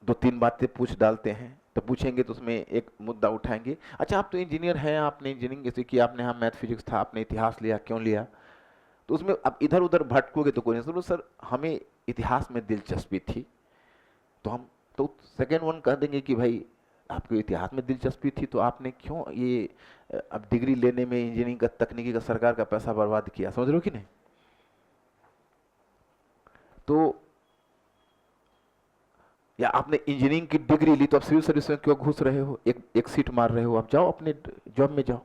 दो तीन बातें पूछ डालते हैं, तो पूछेंगे तो उसमें एक मुद्दा उठाएंगे, अच्छा आप तो इंजीनियर हैं, आपने इंजीनियरिंग कैसे किया, आपने यहाँ मैथ फिजिक्स था, आपने इतिहास लिया, क्यों लिया? तो उसमें अब इधर उधर भटकोगे तो कोई नहीं। तो सर हमें इतिहास में दिलचस्पी थी, तो हम तो सेकेंड वन कह देंगे कि भाई आपको इतिहास में दिलचस्पी थी तो आपने क्यों ये अब डिग्री लेने में इंजीनियरिंग का, तकनीकी का, सरकार का पैसा बर्बाद किया, समझ रहे हो कि नहीं? तो या आपने इंजीनियरिंग की डिग्री ली तो आप सिविल सर्विस में क्यों घुस रहे हो, एक एक सीट मार रहे हो, आप जाओ अपने जॉब में जाओ।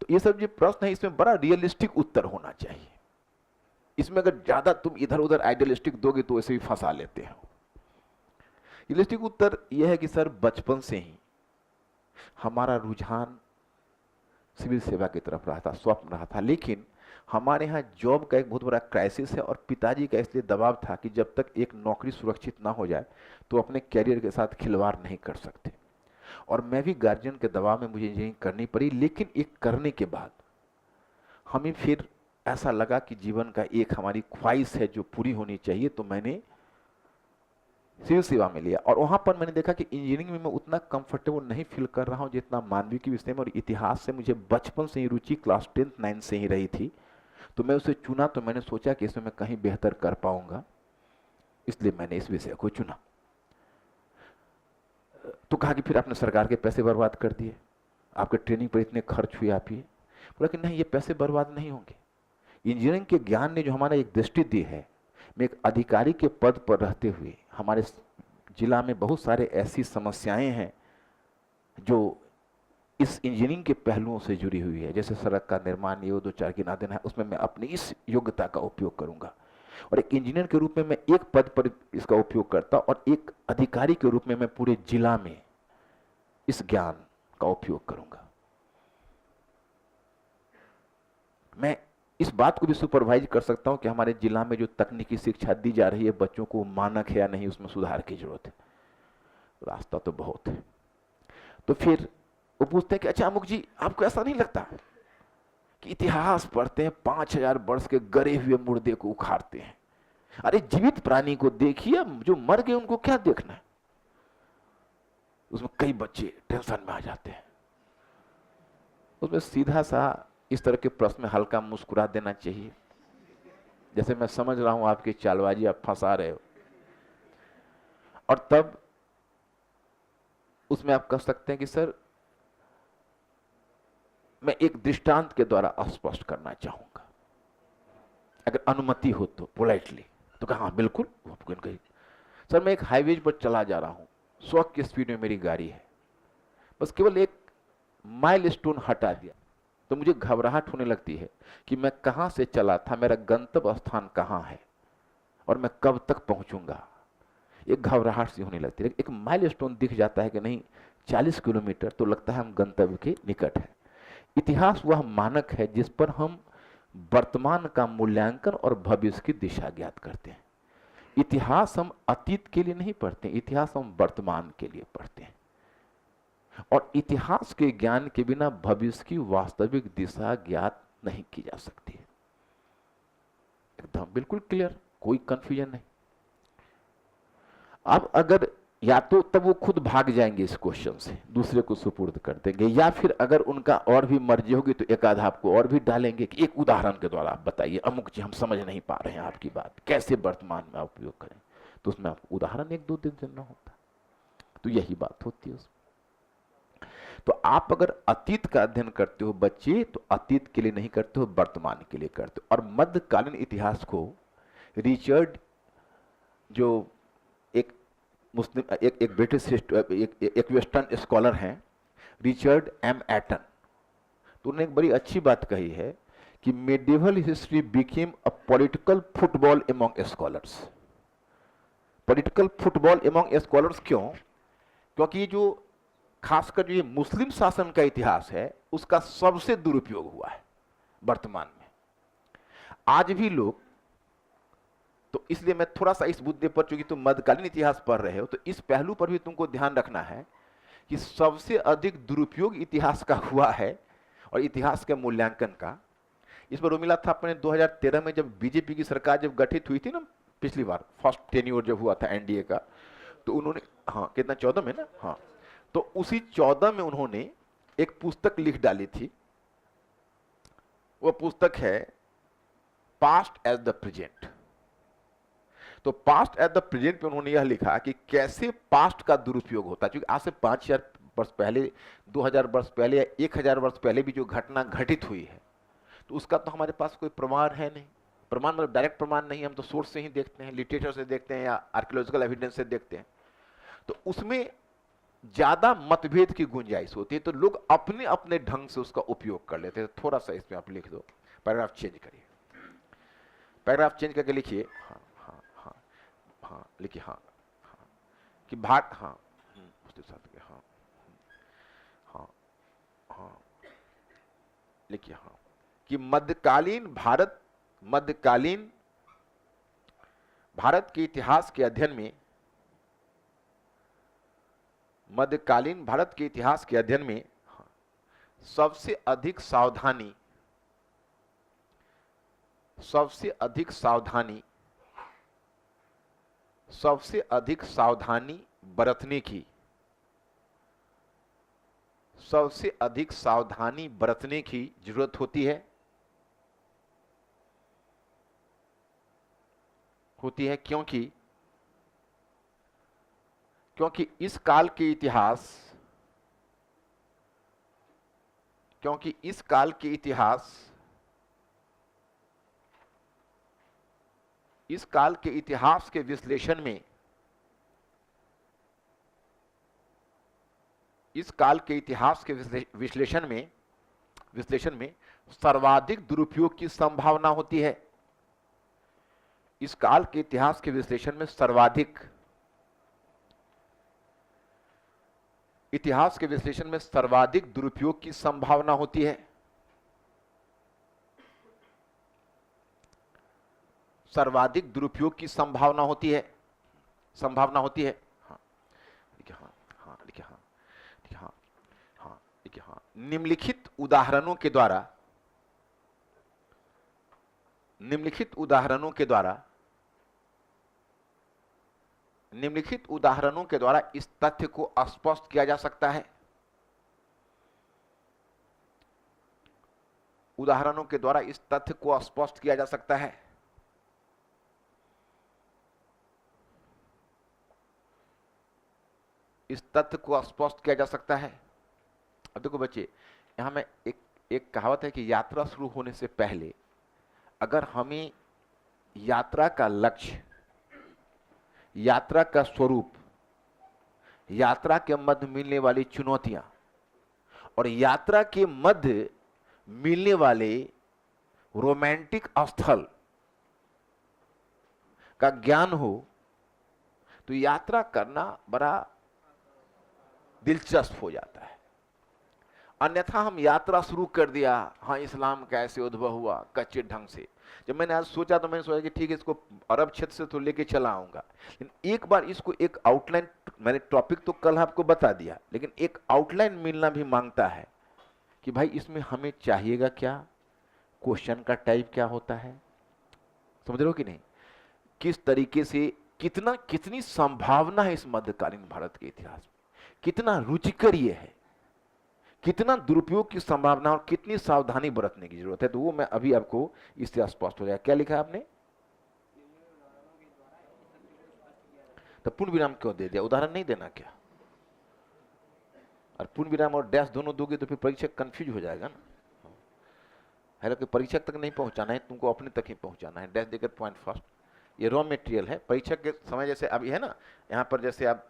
तो ये सब जो प्रश्न है इसमें बड़ा रियलिस्टिक उत्तर होना चाहिए। इसमें अगर ज्यादा तुम इधर उधर आइडियलिस्टिक दोगे तो ऐसे भी फंसा लेते हो। रियलिस्टिक उत्तर यह है कि सर बचपन से ही हमारा रुझान सिविल सेवा की तरफ रहा था, स्वप्न रहा था, लेकिन हमारे यहाँ जॉब का एक बहुत बड़ा क्राइसिस है और पिताजी का इसलिए दबाव था कि जब तक एक नौकरी सुरक्षित ना हो जाए तो अपने कैरियर के साथ खिलवाड़ नहीं कर सकते। और मैं भी गार्जियन के दबाव में मुझे इंजीनियरिंग करनी पड़ी, लेकिन एक करने के बाद हमें फिर ऐसा लगा कि जीवन का एक हमारी ख्वाहिश है जो पूरी होनी चाहिए, तो मैंने सिविल सेवा में लिया। और वहां पर मैंने देखा कि इंजीनियरिंग में मैं उतना कंफर्टेबल नहीं फील कर रहा हूं जितना मानवीय के विषय में और इतिहास से मुझे बचपन से ही रुचि क्लास 10th 9th से ही रही थी। तो मैं उसे चुना, तो मैंने सोचा कि इसमें मैं कहीं बेहतर कर पाऊंगा, इसलिए मैंने इस विषय को चुना। तो कहा कि फिर आपने सरकार के पैसे बर्बाद कर दिए, आपके ट्रेनिंग पर इतने खर्च हुए, आप ये बोला कि नहीं, ये पैसे बर्बाद नहीं होंगे। इंजीनियरिंग के ज्ञान ने जो हमारा एक दृष्टि दी है, मैं एक अधिकारी के पद पर रहते हुए हमारे जिला में बहुत सारे ऐसी समस्याएं हैं जो इस इंजीनियरिंग के पहलुओं से जुड़ी हुई है, जैसे सड़क का निर्माण, ये दो चार गिना देना है, उसमें मैं अपनी इस योग्यता का उपयोग करूंगा। और एक इंजीनियर के रूप में मैं एक पद पर इसका उपयोग करता, और एक अधिकारी के रूप में मैं पूरे जिला में इस ज्ञान का उपयोग करूंगा। मैं इस बात को भी सुपरवाइज कर सकता हूं कि हमारे जिला में जो तकनीकी शिक्षा दी जा रही है बच्चों को मानक है या नहीं, उसमें सुधार की जरूरत है। रास्ता तो बहुत है। तो फिर वो पूछते हैं कि अच्छा अमुक जी, आपको ऐसा नहीं लगता कि इतिहास पढ़ते हैं 5000 वर्ष के गरे हुए मुर्दे को उखाड़ते हैं? अरे जीवित प्राणी को देखिए, जो मर गए उनको क्या देखना है? उसमें कई बच्चे टेंशन में आ जाते हैं। उसमें सीधा सा इस तरह के प्रश्न में हल्का मुस्कुरा देना चाहिए, जैसे मैं समझ रहा हूं आपकी चालबाजी, आप फंसा रहे हो। और तब उसमें आप कह सकते हैं कि सर मैं एक दृष्टांत के द्वारा स्पष्ट करना चाहूंगा, अगर अनुमति हो तो पोलाइटली। तो कहा हाँ बिल्कुल। सर मैं एक हाईवे पर चला जा रहा हूं, 100 की स्पीड में मेरी गाड़ी है, बस केवल एक माइलस्टोन हटा दिया तो मुझे घबराहट होने लगती है कि मैं कहां से चला था, मेरा गंतव्य स्थान कहां है और मैं कब तक पहुंचूंगा। एक घबराहट सी होने लगती है। एक माइलस्टोन दिख जाता है कि नहीं 40 किलोमीटर, तो लगता है हम गंतव्य के निकट है। इतिहास वह मानक है जिस पर हम वर्तमान का मूल्यांकन और भविष्य की दिशा ज्ञात करते हैं। इतिहास हम अतीत के लिए नहीं पढ़ते, इतिहास हम वर्तमान के लिए पढ़ते हैं। और इतिहास के ज्ञान के बिना भविष्य की वास्तविक दिशा ज्ञात नहीं की जा सकती है। एकदम बिल्कुल क्लियर, कोई कंफ्यूजन नहीं। अब अगर या तो तब वो खुद भाग जाएंगे इस क्वेश्चन से, दूसरे को सुपुर्द कर देंगे, या फिर अगर उनका और भी मर्जी होगी तो एक आधा आपको और भी डालेंगे कि एक उदाहरण के द्वारा आप बताइए, अमुक जी हम समझ नहीं पा रहे हैं आपकी बात, कैसे वर्तमान में आप उपयोग करें। तो उसमें आपको उदाहरण एक दो दिन देना होता। तो यही बात होती है उसमें। तो आप अगर अतीत का अध्ययन करते हो बच्चे, तो अतीत के लिए नहीं करते हो, वर्तमान के लिए करते हो। और मध्यकालीन इतिहास को रिचर्ड, जो एक मुस्लिम एक ब्रिटिश एक वेस्टर्न स्कॉलर हैं, रिचर्ड एम एटन, तो उन्होंने एक बड़ी अच्छी बात कही है कि medieval history became a political football among scholars. Political football among scholars क्यों? क्योंकि ये जो खासकर जो ये मुस्लिम शासन का इतिहास है उसका सबसे दुरुपयोग हुआ है वर्तमान में। आज भी लोग, तो इसलिए मैं थोड़ा सा इस मुद्दे पर, चूंकि तुम मध्यकालीन इतिहास पढ़ रहे हो तो इस पहलू पर भी तुमको ध्यान रखना है कि सबसे अधिक दुरुपयोग इतिहास का हुआ है और इतिहास के मूल्यांकन का। इस पर उर्मिला थापा ने 2013 में जब बीजेपी की सरकार जब गठित हुई थी ना, पिछली बार फर्स्ट टेन्योर जब हुआ था एनडीए का, तो उन्होंने, हाँ कितना 14 में ना, हाँ, तो उसी 14 में उन्होंने एक पुस्तक लिख डाली थी। वो पुस्तक है पास्ट एज द प्रेजेंट। तो पास्ट एज द प्रेजेंट पे उन्होंने यह लिखा कि कैसे पास्ट का दुरुपयोग होता है, क्योंकि आज से 5000 वर्ष पहले, 2000 वर्ष पहले या 1000 वर्ष पहले भी जो घटना घटित हुई है, तो उसका तो हमारे पास कोई प्रमाण है नहीं। प्रमाण मतलब डायरेक्ट प्रमाण नहीं, हम तो सोर्स से ही देखते हैं, लिटरेचर से देखते हैं या आर्कियोलॉजिकल एविडेंस से देखते हैं। तो उसमें ज्यादा मतभेद की गुंजाइश होती है, तो लोग अपने अपने ढंग से उसका उपयोग कर लेते हैं। थोड़ा सा इसमें आप लिख दो, पैराग्राफ चेंज करिए, पैराग्राफ चेंज करके लिखिए, हाँ हाँ हाँ हाँ लिखिए, हाँ हाँ कि भाट, हाँ उसके साथ के, हाँ हाँ हाँ लिखिए, हाँ कि मध्यकालीन भारत के इतिहास के अध्ययन में, मध्यकालीन भारत के इतिहास के अध्ययन में सबसे अधिक सावधानी बरतने की जरूरत होती है क्योंकि इस काल के इतिहास के विश्लेषण में सर्वाधिक दुरुपयोग की संभावना होती है। इस काल के इतिहास के विश्लेषण में सर्वाधिक दुरुपयोग की संभावना होती है। सर्वाधिक दुरुपयोग की संभावना होती है। हाँ देखिए, हाँ हाँ देखिए, हाँ देखिए, हाँ हाँ देखिए, हाँ निम्नलिखित उदाहरणों के द्वारा इस तथ्य को स्पष्ट किया जा सकता है। अब देखो बच्चे, यहां में एक कहावत है कि यात्रा शुरू होने से पहले अगर हमें यात्रा का लक्ष्य, यात्रा का स्वरूप, यात्रा के मध्य मिलने वाली चुनौतियां और यात्रा के मध्य मिलने वाले रोमांटिक स्थल का ज्ञान हो, तो यात्रा करना बड़ा दिलचस्प हो जाता है। अन्यथा हम यात्रा शुरू कर दिया, हाँ इस्लाम कैसे उद्भव हुआ, कच्चे ढंग से। जब मैंने आज सोचा तो मैंने सोचा कि ठीक है, इसको अरब क्षेत्र से तो लेके चला आऊंगा, लेकिन एक बार इसको एक आउटलाइन, मैंने टॉपिक तो कल आपको बता दिया, लेकिन एक आउटलाइन मिलना भी मांगता है कि भाई इसमें हमें चाहिएगा क्या, क्वेश्चन का टाइप क्या होता है, समझ रहे हो कि नहीं, किस तरीके से, कितनी संभावना है इस मध्यकालीन भारत के इतिहास में, कितना रुचिकर ये है, कितना दुरुपयोग की संभावना और कितनी सावधानी बरतने की जरूरत है। तो वो मैं अभी आपको इससे स्पष्ट हो जाएगा। क्या लिखा है आपने? तो पूर्ण विराम क्यों दे दिया, उदाहरण नहीं देना क्या? और पूर्ण विराम और डैश दोनों दोगे तो फिर परीक्षक कंफ्यूज हो जाएगा ना। हालांकि परीक्षक तक नहीं पहुंचाना है, तुमको अपने तक ही पहुंचाना है। डैश देकर पॉइंट फर्स्ट, ये रॉ मटेरियल है। परीक्षक के समय जैसे अभी है ना, यहाँ पर जैसे आप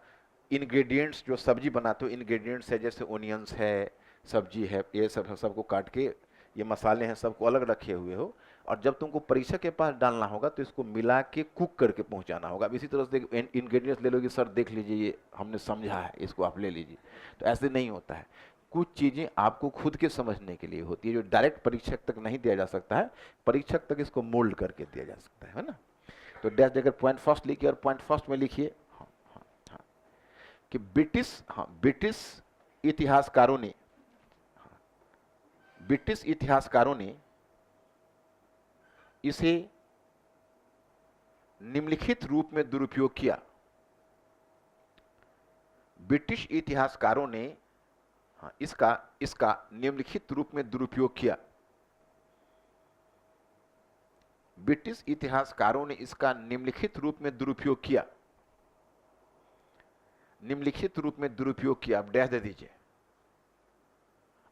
इंग्रेडिएंट्स जो सब्जी बनाते हो, इंग्रेडिएंट्स है जैसे ओनियंस है, सब्जी है, ये सबको काट के, ये मसाले हैं, सबको अलग रखे हुए हो, और जब तुमको परीक्षक के पास डालना होगा तो इसको मिला के कुक करके पहुंचाना होगा। अब इसी तरह से इंग्रेडिएंट्स ले लोगे, सर देख लीजिए ये हमने समझा है, इसको आप ले लीजिए, तो ऐसे नहीं होता है। कुछ चीजें आपको खुद के समझने के लिए होती है, जो डायरेक्ट परीक्षक तक नहीं दिया जा सकता है, परीक्षक तक इसको मोल्ड करके दिया जा सकता है ना। तो डैश देकर पॉइंट फर्स्ट लिखिए, और पॉइंट फर्स्ट में लिखिए कि ब्रिटिश इतिहासकारों ने इसे निम्नलिखित रूप में दुरुपयोग किया। ब्रिटिश इतिहासकारों ने इसका निम्नलिखित रूप में दुरुपयोग किया। ब्रिटिश इतिहासकारों ने इसका निम्नलिखित रूप में दुरुपयोग किया। निम्नलिखित रूप में दुरुपयोग किया। आप डैश दे दीजिए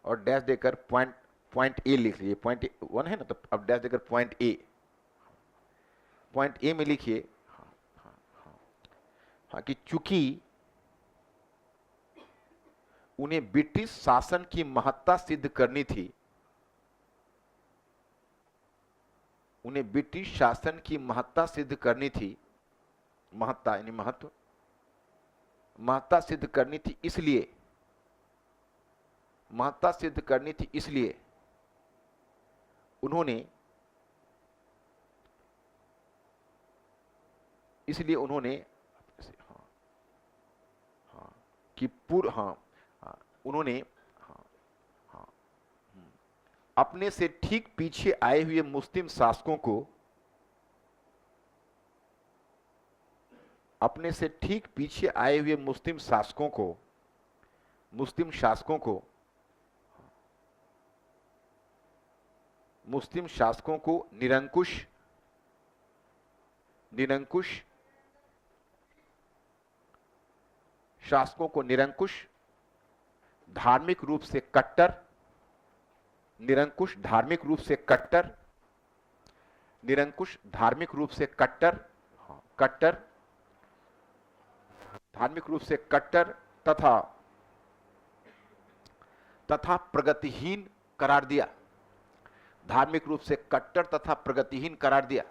और डैश देकर पॉइंट ए लिख लीजिए। पॉइंट 1 है ना, तो अब डैश देकर पॉइंट ए में लिखिए कि चूंकि उन्हें ब्रिटिश शासन की महत्ता सिद्ध करनी थी, उन्हें ब्रिटिश शासन की महत्ता सिद्ध करनी थी, महत्ता यानी महत्व, महत्ता सिद्ध करनी थी, इसलिए महत्ता सिद्ध करनी थी, इसलिए उन्होंने कि उन्होंने अपने से ठीक पीछे आए हुए मुस्लिम शासकों को, अपने से ठीक पीछे आए हुए मुस्लिम शासकों को निरंकुश, धार्मिक रूप से कट्टर, निरंकुश धार्मिक रूप से कट्टर, धार्मिक रूप से कट्टर तथा प्रगतिहीन करार दिया। धार्मिक रूप से कट्टर तथा प्रगतिहीन करार दिया।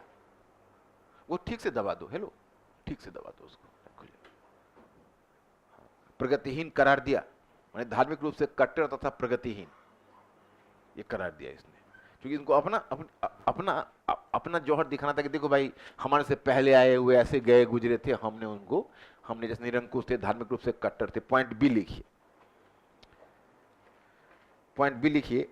वो ठीक से दबा दो, हेलो, ठीक से दबा दो उसको। प्रगतिहीन करार दिया, माने धार्मिक रूप से कट्टर तथा प्रगतिहीन, ये करार दिया इसने, क्योंकि इनको अपना जौहर दिखाना था कि देखो भाई, हमारे से पहले आए हुए ऐसे गए गुजरे थे, हमने जैसे निरंकुश थे, धार्मिक रूप से कट्टर थे। पॉइंट बी लिखिए, पॉइंट बी लिखिए।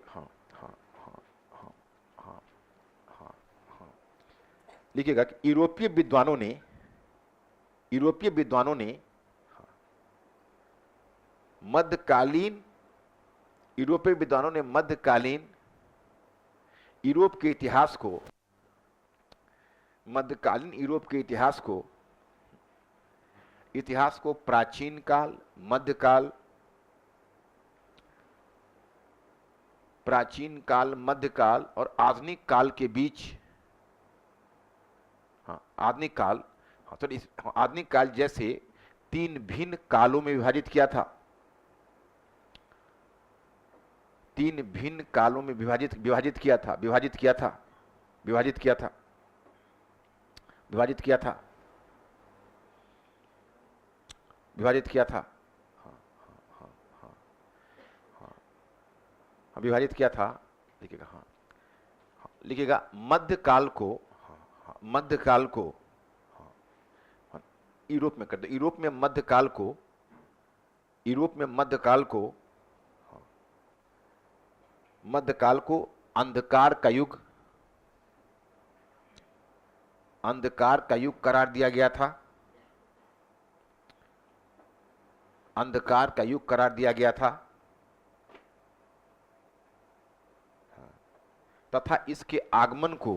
लिखिएगा कि यूरोपीय विद्वानों ने मध्यकालीन यूरोप के इतिहास को प्राचीन काल, मध्यकाल और आधुनिक काल के बीच, आधुनिक काल जैसे 3 भिन्न कालों में विभाजित किया था। 3 भिन्न कालों में विभाजित किया था। लिखिएगा मध्यकाल को यूरोप में कर दो। यूरोप में मध्यकाल को अंधकार का युग करार दिया गया था। अंधकार का युग करार दिया गया था तथा इसके आगमन को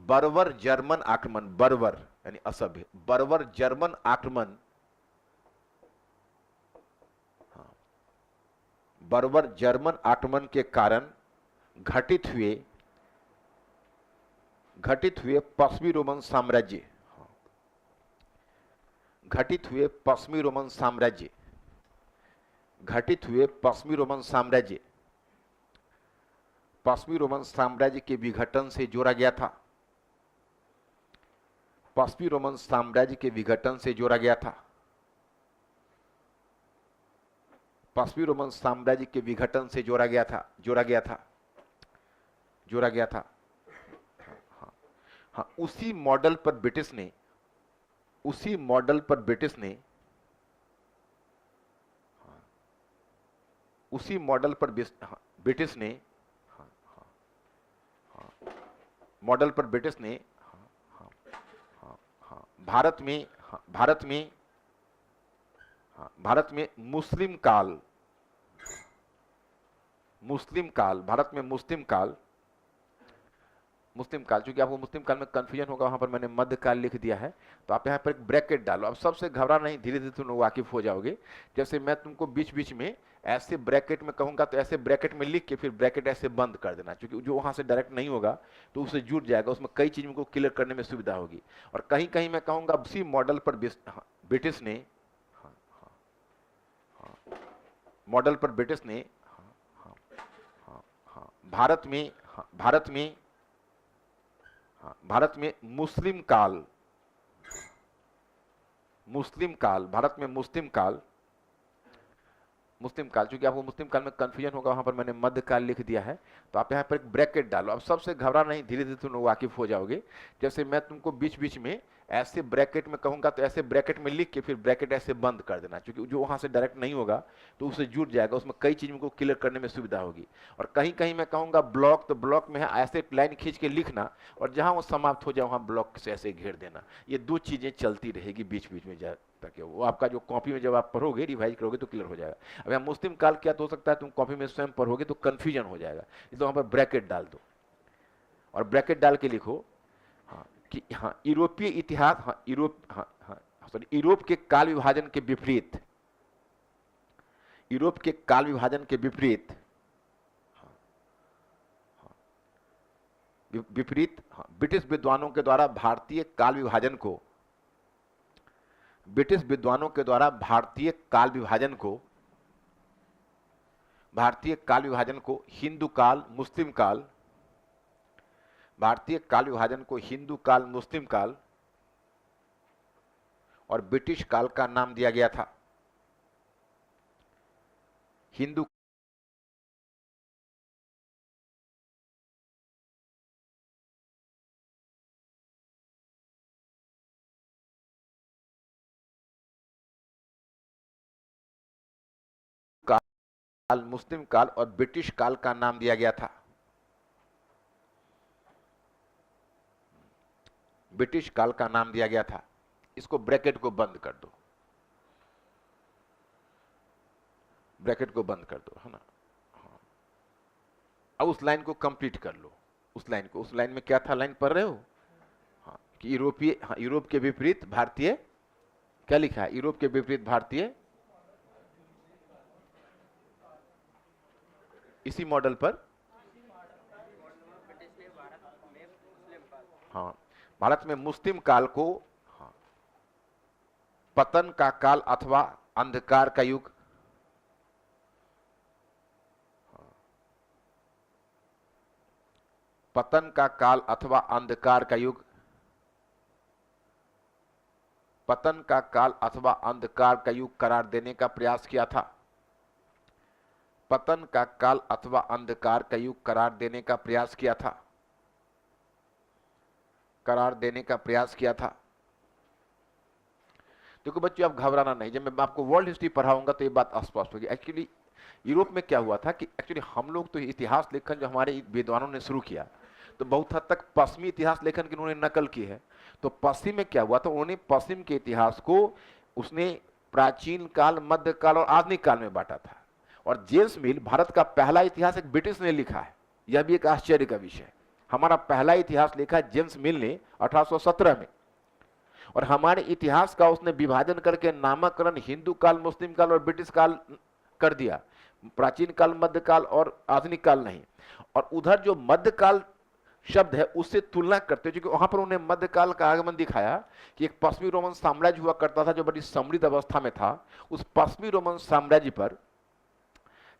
बर्बर जर्मन आक्रमण, बर्बर यानी असभ्य, बर्बर जर्मन आक्रमण, बर्बर जर्मन आक्रमण के कारण घटित हुए पश्चिमी रोमन साम्राज्य, पश्चिमी रोमन साम्राज्य के विघटन से जोड़ा गया था। पश्चिमी रोमन साम्राज्य के विघटन से जोड़ा गया था। पश्चिमी रोमन साम्राज्य के विघटन से जोड़ा गया था। हाँ, उसी मॉडल पर ब्रिटिश ने उसी मॉडल पर ब्रिटिश ने मॉडल पर ब्रिटिश ने भारत में मुस्लिम काल चूंकि आपको मुस्लिम काल में कंफ्यूजन होगा, वहां पर मैंने मध्यकाल लिख दिया है, तो आप यहां पर एक ब्रैकेट डालो। अब सबसे घबरा नहीं, धीरे धीरे तुम लोग वाकिफ हो जाओगे। जैसे मैं तुमको बीच बीच में ऐसे ब्रैकेट में कहूंगा तो ऐसे ब्रैकेट में लिख के फिर ब्रैकेट ऐसे बंद कर देना, क्योंकि जो वहां से डायरेक्ट नहीं होगा तो उससे जुड़ जाएगा, उसमें कई चीजों को क्लियर करने में सुविधा होगी। और कहीं कहीं मैं कहूंगा उसी मॉडल पर ब्रिटिश ने भारत में मुस्लिम काल चूंकि आपको मुस्लिम काल में कंफ्यूजन होगा, वहां पर मैंने मध्यकाल लिख दिया है, तो आप यहां पर एक ब्रैकेट डालो। अब सबसे घबरा नहीं, धीरे धीरे तुम लोग वाकिफ हो जाओगे। जैसे मैं तुमको बीच बीच में ऐसे ब्रैकेट में कहूंगा तो ऐसे ब्रैकेट में लिख के फिर ब्रैकेट ऐसे बंद कर देना, क्योंकि जो वहां से डायरेक्ट नहीं होगा तो उससे जुड़ जाएगा, उसमें कई चीजों को क्लियर करने में सुविधा होगी। और कहीं कहीं मैं कहूंगा ब्लॉक, तो ब्लॉक में ऐसे लाइन खींच के लिखना, और जहां वो समाप्त हो जाए वहां ब्लॉक से ऐसे घेर देना। ये दो चीजें चलती रहेगी बीच बीच में, ताकि वो आपका जो कॉपी में जब आप पढ़ोगे, रिवाइज करोगे तो क्लियर हो जाएगा। अब यहाँ मुस्लिम काल क्या तो हो सकता है तुम कॉपी में स्वयं पढ़ोगे तो कंफ्यूजन हो जाएगा, इसलिए वहां पर ब्रैकेट डाल दो और ब्रैकेट डाल के लिखो कि यूरोपीय इतिहास, यूरोप के काल विभाजन के विपरीत, ब्रिटिश विद्वानों के द्वारा भारतीय काल विभाजन को हिंदू काल, मुस्लिम काल और ब्रिटिश काल का नाम दिया गया था। हिंदू काल, मुस्लिम काल और ब्रिटिश काल का नाम दिया गया था। इसको ब्रैकेट को बंद कर दो, है ना। अब उस लाइन को कंप्लीट कर लो। उस लाइन में क्या था, लाइन पढ़ रहे हो? कि यूरोप के विपरीत भारतीय, क्या लिखा है? यूरोप के विपरीत भारतीय, इसी मॉडल पर भारत में मुस्लिम काल को पतन का काल अथवा अंधकार का युग, करार देने का प्रयास किया था। देखो बच्चों, आप घबराना नहीं, जब मैं आपको वर्ल्ड हिस्ट्री पढ़ाऊंगा तो ये बात स्पष्ट होगी। एक्चुअली यूरोप में क्या हुआ था कि एक्चुअली हम लोग तो इतिहास लेखन जो हमारे विद्वानों ने शुरू किया, तो बहुत हद तक पश्चिमी इतिहास लेखन की उन्होंने नकल की है। तो पश्चिम में क्या हुआ था, उन्होंने पश्चिम के इतिहास को उसने प्राचीन काल, मध्य काल और आधुनिक काल में बांटा था। और जेम्स मिल, भारत का पहला इतिहास एक ब्रिटिश ने लिखा है, यह भी एक आश्चर्य का विषय है। हमारा पहला इतिहास लिखा है जेम्स मिल ने 1817 में, और हमारे इतिहास का उसने विभाजन करके नामकरण हिंदू काल, मुस्लिम काल और ब्रिटिश काल कर दिया, प्राचीन काल, मध्य काल और आधुनिक काल नहीं। और उधर जो मध्यकाल शब्द है उससे तुलना करते हैं, क्योंकि वहां पर उन्हें मध्यकाल का आगमन दिखाया कि एक पश्चिमी रोमन साम्राज्य हुआ करता था जो बड़ी समृद्ध अवस्था में था। उस पश्चिमी रोमन साम्राज्य पर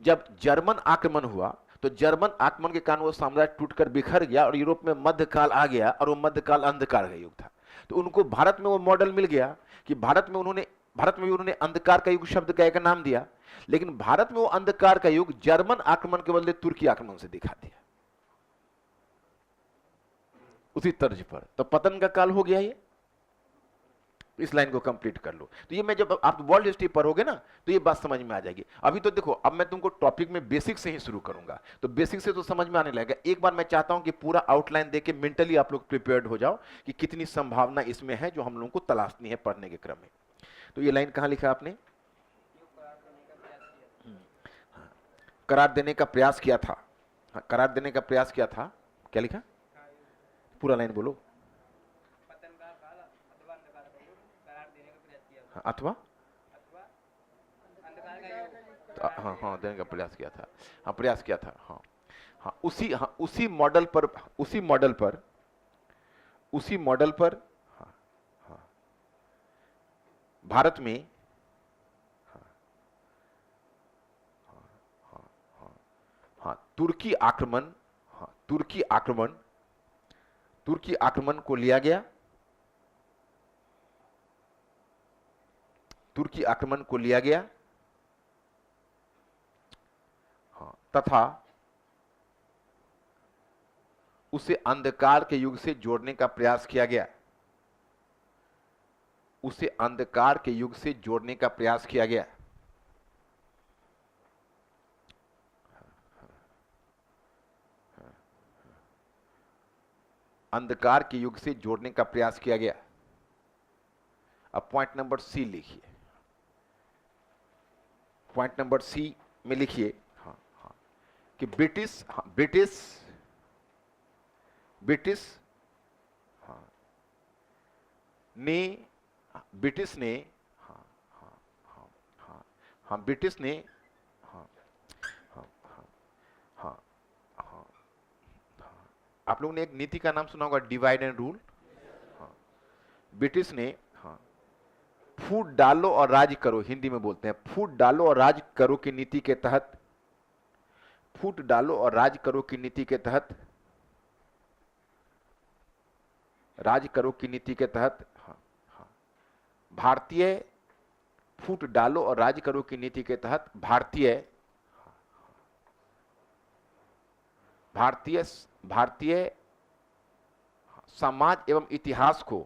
जब जर्मन आक्रमण हुआ तो जर्मन आक्रमण के कारण वो साम्राज्य टूटकर बिखर गया और यूरोप में मध्यकाल आ गया, और वो मध्यकाल अंधकार का युग था। तो उनको भारत में वो मॉडल मिल गया कि भारत में भी उन्होंने अंधकार का युग शब्द का एक नाम दिया, लेकिन भारत में वो अंधकार का युग जर्मन आक्रमण के बदले तुर्की आक्रमण से दिखा दिया, उसी तर्ज पर। तो पतन का काल हो गया ये। इस लाइन को कंप्लीट कर लो। तो ये मैं जब आप वर्ल्ड हिस्ट्री पढ़ोगे ना तो ये बात समझ में आ जाएगी। अभी तो देखो, अब मैं तुमको टॉपिक में बेसिक से ही शुरू करूंगा, तो बेसिक से तो समझ में आने लगेगा। एक बार मैं चाहता हूं कि पूरा आउटलाइन देके मेंटली आप लोग प्रिपेयर्ड हो जाओ कि कितनी संभावना इसमें है जो हम लोगों को तलाशनी है पढ़ने के क्रम में। तो ये लाइन कहां लिखा आपने? करार देने का प्रयास किया था। हाँ, करार देने का प्रयास किया था, क्या लिखा? पूरा लाइन बोलो। हाँ, अथवा हाँ हाँ देने का प्रयास किया था। हाँ, प्रयास किया था। हाँ हाँ, उसी मॉडल पर हाँ, हाँ, भारत में हाँ, हाँ, हाँ, हाँ, हाँ, तुर्की आक्रमण को लिया गया, तुर्की आक्रमण को लिया गया, हाँ, तथा उसे अंधकार के युग से जोड़ने का प्रयास किया गया, उसे अंधकार के युग से जोड़ने का प्रयास किया गया। अंधकार के युग से जोड़ने का प्रयास किया गया। अब पॉइंट नंबर सी लिखिए, पॉइंट नंबर सी में लिखिए हाँ हाँ कि ब्रिटिश हाँ, ब्रिटिश ने हाँ हाँ हाँ हाँ हाँ ब्रिटिश ने हाँ हाँ हाँ हाँ हाँ हाँ, आप लोगों ने एक नीति का नाम सुना होगा, डिवाइड एंड रूल। हाँ, ब्रिटिश ने हाँ फूट डालो और राज करो, हिंदी में बोलते हैं फूट डालो और राज करो की नीति के तहत, फूट डालो और राज करो की नीति के तहत, राज करो की नीति के तहत हाँ हाँ भारतीय, फूट डालो और राज करो की नीति के तहत भारतीय भारतीय भारतीय समाज एवं इतिहास को,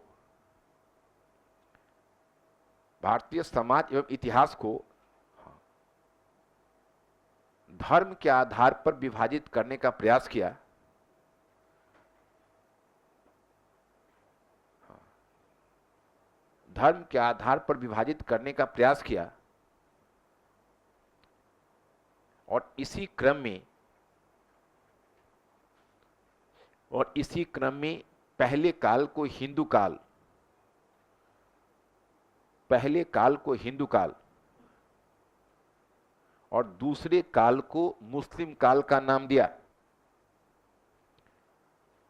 भारतीय समाज एवं इतिहास को धर्म के आधार पर विभाजित करने का प्रयास किया, धर्म के आधार पर विभाजित करने का प्रयास किया, और इसी क्रम में पहले काल को हिंदू काल, पहले काल को हिंदू काल और दूसरे काल को मुस्लिम काल का नाम दिया,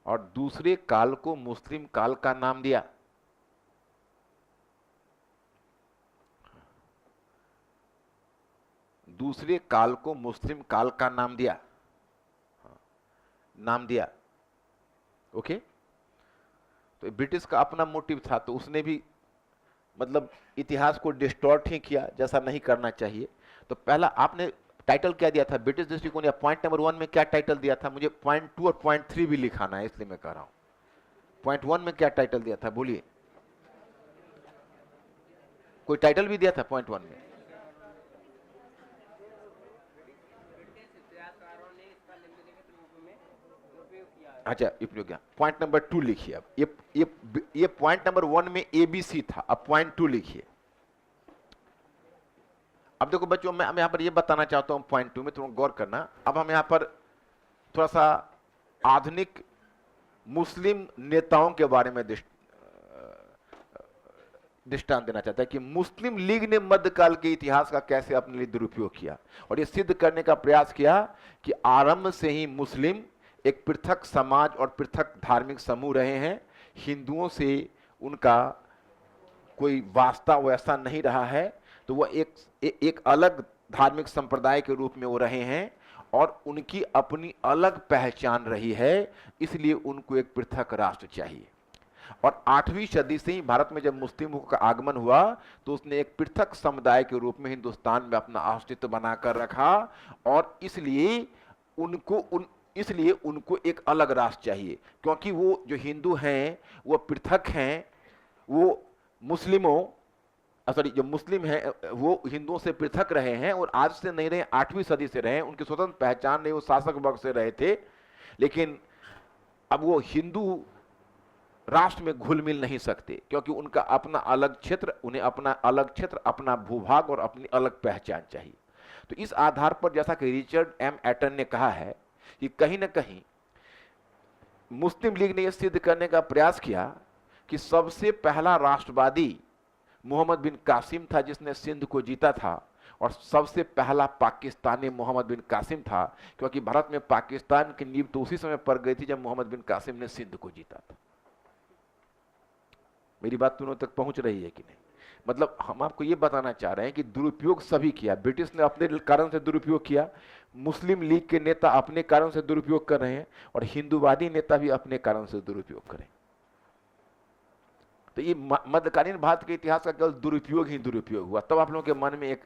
और दूसरे काल को मुस्लिम काल का नाम दिया। दूसरे काल को मुस्लिम काल का नाम दिया, ओके। तो ब्रिटिश का अपना मोटिव था, तो उसने भी मतलब इतिहास को डिस्टॉर्ट ही किया, जैसा नहीं करना चाहिए। तो पहला आपने टाइटल क्या दिया था ब्रिटिश दृष्टिकोण, या पॉइंट नंबर 1 में क्या टाइटल दिया था? मुझे पॉइंट 2 और पॉइंट 3 भी लिखाना है, इसलिए मैं कह रहा हूं। पॉइंट 1 में क्या टाइटल दिया था, बोलिए। कोई टाइटल भी दिया था पॉइंट 1 में? अच्छा, उपयोग किया। पॉइंट नंबर 2 लिखिए। अब ये पॉइंट नंबर 1 में ABC था, अब पॉइंट 2 लिखिए। अब देखो बच्चों, मैं यहां पर ये बताना चाहता हूं पॉइंट 2 में, थोड़ा गौर करना। अब हम यहां पर थोड़ा सा आधुनिक मुस्लिम नेताओं के बारे में दृष्टांत देना चाहता है कि मुस्लिम लीग ने मध्यकाल के इतिहास का कैसे अपने लिए दुरुपयोग किया, और ये सिद्ध करने का प्रयास किया कि आरंभ से ही मुस्लिम एक पृथक समाज और पृथक धार्मिक समूह रहे हैं। हिंदुओं से उनका कोई वास्ता वैसा नहीं रहा है, तो वह एक अलग धार्मिक संप्रदाय के रूप में वो रहे हैं, और उनकी अपनी अलग पहचान रही है, इसलिए उनको एक पृथक राष्ट्र चाहिए। और 8वीं सदी से ही भारत में जब मुस्लिमों का आगमन हुआ, तो उसने एक पृथक समुदाय के रूप में हिंदुस्तान में अपना अस्तित्व बनाकर रखा, और इसलिए उनको एक अलग राष्ट्र चाहिए, क्योंकि वो जो हिंदू हैं वो पृथक हैं, वो मुस्लिमों, सॉरी, जो मुस्लिम हैं वो हिंदुओं से पृथक रहे हैं और आज से नहीं रहे, 8वीं सदी से रहे, उनकी स्वतंत्र पहचान नहीं, वो शासक वर्ग से रहे थे, लेकिन अब वो हिंदू राष्ट्र में घुल मिल नहीं सकते क्योंकि उनका अपना अलग क्षेत्र, उन्हें अपना अलग क्षेत्र, अपना भूभाग और अपनी अलग पहचान चाहिए। तो इस आधार पर जैसा कि रिचर्ड एम एटन ने कहा है कि कहीं ना कहीं मुस्लिम लीग ने यह सिद्ध करने का प्रयास किया कि सबसे पहला राष्ट्रवादी मोहम्मद बिन कासिम था जिसने सिंध को जीता था, और सबसे पहला पाकिस्तानी मोहम्मद बिन कासिम था, क्योंकि भारत में पाकिस्तान की नींव तो उसी समय पड़ गई थी जब मोहम्मद बिन कासिम ने सिंध को जीता था। मेरी बात तुम तक पहुंच रही है कि नहीं? मतलब हम आपको यह बताना चाह रहे हैं कि दुरुपयोग सभी किया। ब्रिटिश ने अपने कारण से दुरुपयोग किया, मुस्लिम लीग के नेता अपने कारण से दुरुपयोग कर रहे हैं, और हिंदूवादी नेता भी अपने कारण से दुरुपयोग करें। तो ये मध्यकालीन भारत के इतिहास का केवल दुरुपयोग ही दुरुपयोग हुआ। तब आप लोगों के मन में एक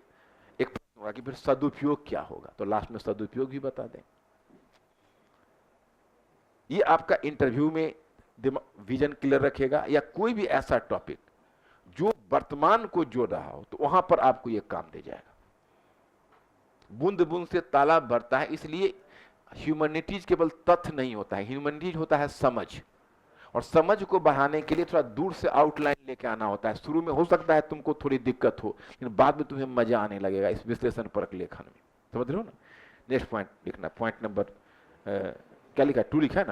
प्रश्न होगा कि फिर सदुपयोग क्या होगा, तो लास्ट में सदुपयोग भी बता दें। ये आपका इंटरव्यू में विजन क्लियर रखेगा, या कोई भी ऐसा टॉपिक जो वर्तमान को जोड़ रहा हो तो वहां पर आपको यह काम दे जाएगा। बूंद बूंद से तालाब भरता है, इसलिए ह्यूमैनिटीज केवल तथ्य नहीं होता है, ह्यूमैनिटीज होता है समझ, और समझ को बढ़ाने के लिए थोड़ा दूर से आउटलाइन लेके आना होता है। शुरू में हो सकता है तुमको थोड़ी दिक्कत हो, लेकिन बाद में तुम्हें मजा आने लगेगा इस विश्लेषण परक लेखन में। समझ रहे हो ना? नेक्स्ट पॉइंट लिखना, पॉइंट नंबर क्या लिखा है, 2 लिखा है ना?